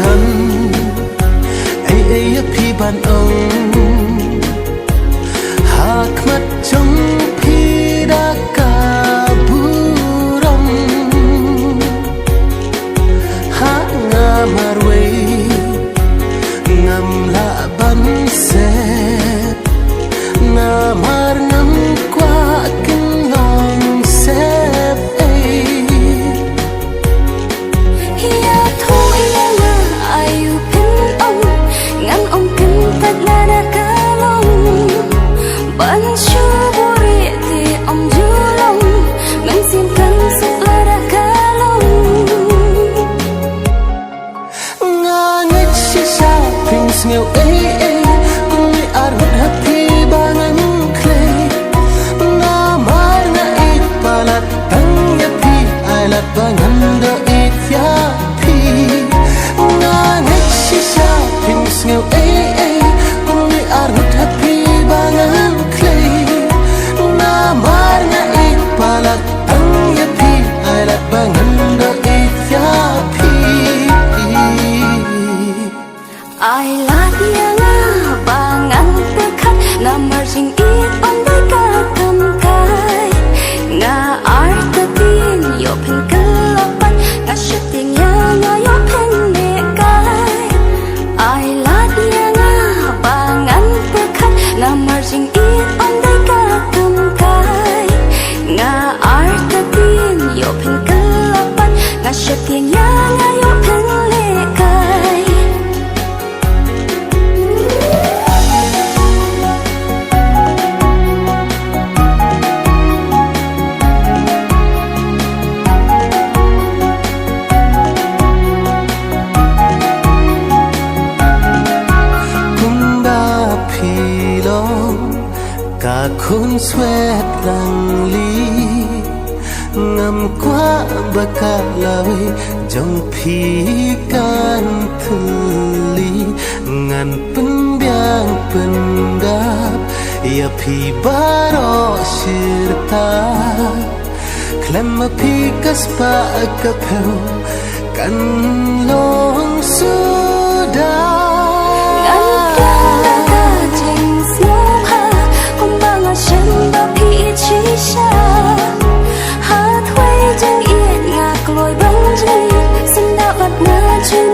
ดันไอ้พี่บ้านองหากมัดจงพี่ดากาบุรมหางามารเวงามละบันเสงามารงามกว่ากินงองเสบอย่าทุกอย่างอายุเป็นองงานองกินตัดนาดากาลงบันชูบุรีที่องจูลงมันเสียงกันสุดละดากาลงงานนี้ชิชาพิงส์เงียวกูไม่อาจหดหักพี่บ้างันเคลงามารงาอีกปาลัดตั้งยาพี่ไอลัดบ้างันเดออีกยาพี่งานนี้ชิชาพิงส์เงียวกูไม่อาจหดหักพี่บ้างันเคลงามารงาอีกปาลัดตั้งยาพี่ไอลัดบ้างันเดออีกยาพี่I like yang bangan dekat namar sing it on the kakam kai nga artatin yo pen kelapan nga shooting yang yo pen nekai I like yang bangan dekat namar sing it on the kakam kai nga artatin yo pen kelapan nga shooting yang yo pen nekai Kun swet lang li ngam qua bakalawi jong phi kan thuli ngan penbiang pendap ya phi baro shirta klem phi kaspa kapeu kan long sudaฉันบอกพี่ชิชาหาถ้วยจังเอียดงากลอยบังจีสันดาบัดนาชื่น